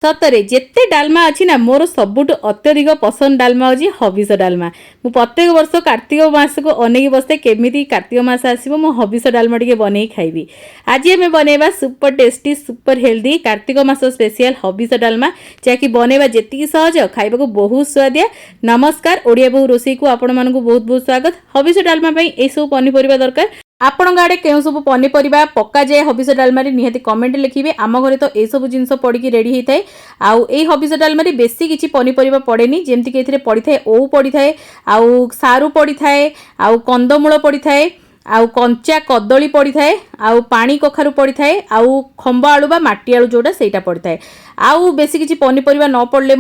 सतरे जिते डालमा अच्छी ना मोर सबुठ अत्यधिक पसंद डालमा अच्छी हबिष डालमा। मु प्रत्येक वर्ष कार्तिक मास को अनेक बसते केमी कार्तिक मास आसो मु हबिष डालमा टे बन खाइबी। आज आम बनवा super tasty super healthy Kartik मास स्पेशल हबिष डालमा जहाँकि बनवा जी सहज खाइबा को बहुत स्वादिया। नमस्कार ओडिया बहु रोषे को आपण मानक बहुत बहुत स्वागत। हबिष डालमा ये सब पनीपरिया दरकार आपण आड़े केउ सब पनीपरिया पक्का जाए हबिष डालमा निहाती कमेंट लिखिए। आम घरे तो यह सब जिन पड़ी रेडी होता है। आउ ए हबिष डालमा बेसी किसी पनीपरिया पड़ेनी जमीक ए पड़ी था ओऊ पड़ी थाए आउ सारू पड़ी थाए आउ कंदमूल पड़ी थाए आउ कंचा कदली पड़ी थाए आउ पानी कखारु पड़ी थाए आउ खंब आलू बा माटी आलू जोटा सेटा पड़ी थाए। आउ बेसी किसी पनीपरिया न पड़ले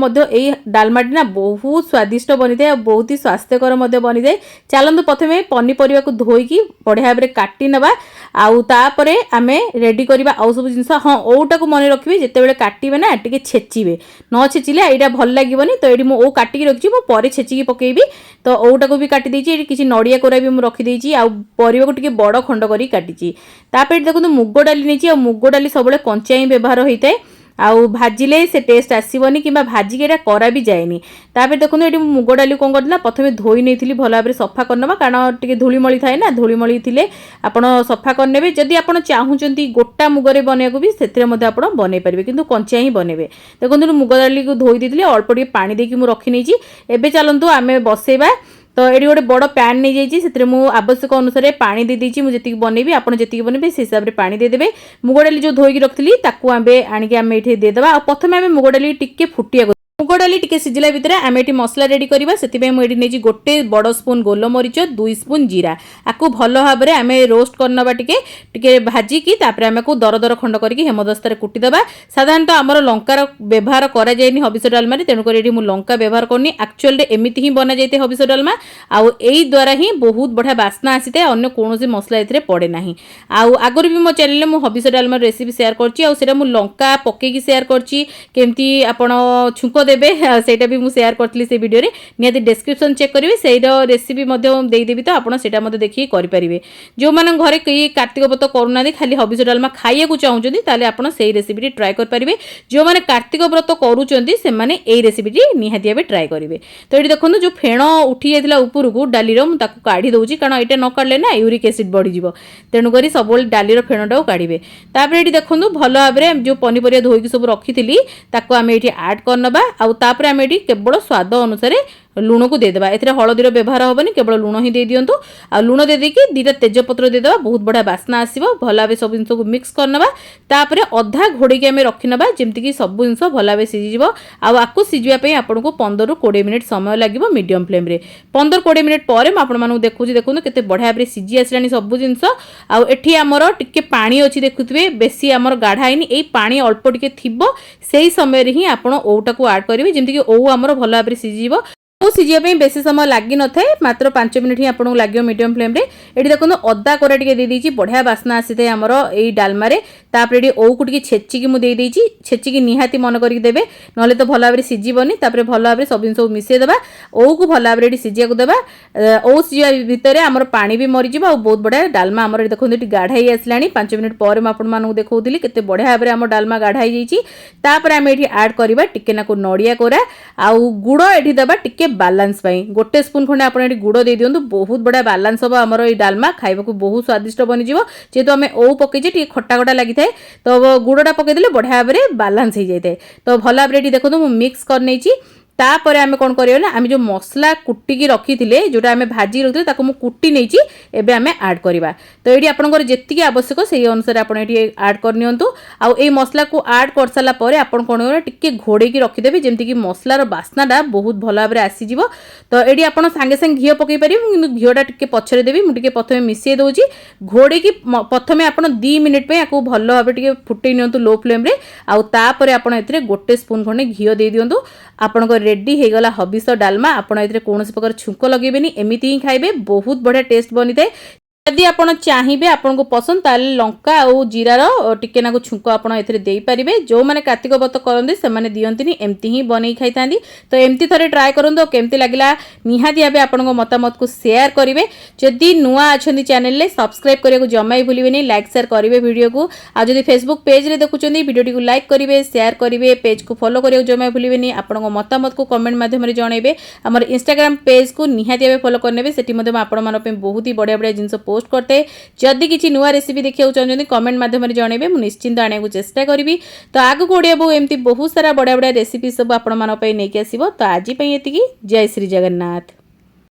डालमाटी ना बहुत स्वादिष्ट बनी थाए बहुत ही स्वास्थ्यकर बनी थाए। चलतु प्रथमे पनीपरिया को धोईकी बढ़िया भाव में काटी नबा आउ तापरे आमे रेडी करबा आउ सब जिंस। हाँ ओटा को मन रखिबे जेतेबेले काटिबे ना टिके छेचिबे न छेचिले एटा भल लागिबनी। तो एडी मो ओ काटिकी रखिछि मो परे छेचिकी पकेइबी। तो ओटा को भी काटी देछि एडी किछि नडिया कोरा भी मो रखि देछि आउ परिबा को टिके बड़ खंड करी काटिछि। तापर देखो मुग डाली नहीं आ मुग डाली सब कंचा ही व्यवहार होता है आउ भाजिले से टेस्ट आसबनी कि भाजिक एटा करा भी जाएनी। तापर देखो ये मुग डाली कौन करना प्रथम धोई नहीं भल भाव में सफा करना कारण टे धूलीमली थाए ना धूलीमली थे आपड़ सफा करने जदि आप चाहूँगी गोटा मुगरे बनवाक भी से बनई पारे कि कंचा ही बनइबे। देखो मुग डाली को धोई देती अल्प टे पानी देकी मुझे रखी नहीं। एबे चलतु आम बसैबा। तो ये गोटे बड़ पैन नहीं जाइए से आवश्यक अनुसार पानी दे दीजिए मुझे बनइबी आपड़ जी बनइबे से हिसाब से पानी देदेवे। मुग डाली जो धोईकी रखी ताकू आम आणिक आम ये देदेबा। प्रथम आम मुग डाली टिके फुटिया मुग डाली टिके सिझिला भितर आम ये मसला रेडी करवा से मुझे नहीं गोटे बड़ स्पून गोलमरीच 2 स्पून जीरा आपको भल भाव में आम रोस्ट करनबा टिके भाजिकी आम को दर दर खंड करके हेमदस्तार कुटिदबा। साधारणतः आमर लंकार व्यवहार करा जाएनी हबिष डालमा तेणुक मु लंका व्यवहार करनी एक्चुअल एमती ही बना जाए हबिष डालमा आउ एई द्वारा ही बहुत बढ़िया बास्ना आसी था अन्य कौन मसला ए पड़े ना। आउ आगर भी मो चैनल में हबिष डालमा रेसिपी शेयर करछि मु लंका पकेकी शेयर करछि केमती आपण छुंक देबे सेटा भी मु शेयर करथली से वीडियो रे निहाती डिस्क्रिप्शन चेक करिवे सेइरो रेसिपी मध्ये देई देबी। तो आपण सेटा मध्ये देखि करि परिबे। जो मान घरे कई कार्तिक व्रत करूना खाली हबिष डालमा खाइया को चाहउछन्ती ताले आपण सेई रेसिपी ट्राई कर परिबे। जो माने कार्तिक व्रत करूछन्ती से माने एई रेसिपी निहाती भाबे ट्राई करिवे। तो एठी देखंतु जो फेण उठी जायतिला ऊपर को डाली रो मु ताकू काढी दउची कारण एटा न काढले ना यूरिक एसिड बढ़ी जिवो तेणु करी सब डाली रो फेणटा काढिबे। तापर एठी देखंतु भलो भाबरे जो पनीपरिया धोईकी सब रखिथिली ताकू आमे एठी ऐड करनबा आउ तापर आमे एठी केवल स्वाद अनुसार लुण को देदेबा। एथिरे हळदीर व्यवहार होबनी केवल लुण ही दे दियंतु आ लुण दे देकी दीटा तेजपत्र देदेबा बहुत बढ़िया बास्ना आसीबो। भल भाबे सब जिंस को मिक्स करनबा तापर अधा घोड़ीकी आमे रखिनबा जेमति कि सब जिंस भल भाबे सिझि जिवो। आ आकु सिझिबा पई आपनको 15 रु 20 मिनिट समय लागिवो मीडियम फ्लेम रे। 15-20 मिनिट पर म आपण मानू देखुची देखुनु केते बढ़िया भाबे सिझि आसलानी सब जिंस। आ एठी हमर टिके पानी अछि देखुथिबे बेसी हमर गाढ़ा हैनी एई पानी अल्प टिके थिबो सेही समय रे ही आपण ओटा को ऐड करिवे जेमति कि ओ हमर भल भाबे सिझि जिवो। सिझा बेसी समय लगी न थाए मात्र 5 मिनिट ही आपको लगे मीडियम फ्लेम रे। ये देखो अदा कोरा टे दे दीजिए बढ़िया बास्ना आसी थाए आमर ये डालमा रे। तापर ये ओऊ को छेचिकी मुझे देदेची छेचिकी निहाती मन करके देवे ना तो भल भाव में सिझिबनी। तापर भल भाव में सब जिन मिसई देवा ओऊ को भल भाव में सिझा को देवा। ओऊ सिझा भितर आमर पानी भी मरीज आ बहुत बढ़िया डालमा आमर देखो गाढ़ा ही आसला 5 मिनिट पर मुझे देखी केते बढ़िया भाव में आम डालमा गाढ़ा ही जाइए। आम ये ऐड करवा टिके नाकु नड़िया कोरा आउ गुड़ ये देवा टिके बालांस गोटे स्पून खंडे आप गुड़ दे दिंतु बहुत बढ़िया बालांस हम आमर ये डालमा खाइबा को बहुत स्वादिष्ट बनी जेहेतु आम ओ पकईचे खट्टा खट्टा लगी थाए तो गुड़टा पकईदे बढ़िया भाव में बालांस हो जाए। तो भल भाव में देखो मुझे मिक्स कर नहीं तापर आम कौन करियो ना आम जो मसला कुटिकी रखी जोटा आम भाजी रखी ताको मु कुटी नहीं एबे आम ऐड करवा। तो ये आपंकर जी आवश्यक से अनुसार आप ऐड करनियंतु। आउ ए मसला को ऐड कर सारा पर आप कौन टिके घोड़ेकी रखिदेवे जमीक मसलार बास्नाटा बहुत भल भाव में आसीज। तो ये आप सागे सागे घी पकई पारे कि घीटा टिके पछरे देवी मुझे प्रथम मिसई दूसरी घोड़ेकी प्रथम आप 2 मिनिट आपको भल भाव में फुटे नियंतु लो फ्लेम रे। आउ तापर आप गोटे स्पून खंडे घी दे दियंतु आपण रेडी हो गला हबिष डालमा। आपण ए कौन प्रकार छुंक लगेबेनी एमती ही खाइबे बहुत बढ़िया टेस्ट बनी थाए। जदि आपण चाहिए आपन को पसंद ताले लंका और जीरार टिके नाकु छुंक आपण एथिरे देई परिबे। जो माने कार्तिक व्रत करंदी से माने दियंतिनी एम्ति ही बनै खाइ थांदी। तो एम्ति थरे ट्राई करंदो केमति लागिला निहाती भाबे आपण को मतामत को शेयर करिवे। जदि नुआ अछंदी चैनल ले सब्सक्राइब करिया को जम्मा ही भूलिबेनी, लाइक शेयर करिवे वीडियो को। आ जदि फेसबुक पेज रे देखुचंदी वीडियो को लाइक करिवे, शेयर करिवे, पेज को फॉलो करिया को जम्मा भूलिबेनी। आपण को मतामत को कमेंट माध्यम रे जणाइबे। हमर इंस्टाग्राम पेज को निहाती भाबे फॉलो करनेबे। सेठी मध्ये आपण मानो पे बहुत ही बढ़िया बढ़िया जिंस पोस्ट करते। जदि किसी नुआ रेसिपी देखिए चाहते कमेंट माध्यम जनइबे, मुझे निश्चिंत आने को चेष्टा करी। तो आगू ओडिया बहु एमती बहुत सारा बढ़िया बढ़िया रेसिपी सब आपण नहीं आसो। तो आज ये जय श्री जगन्नाथ।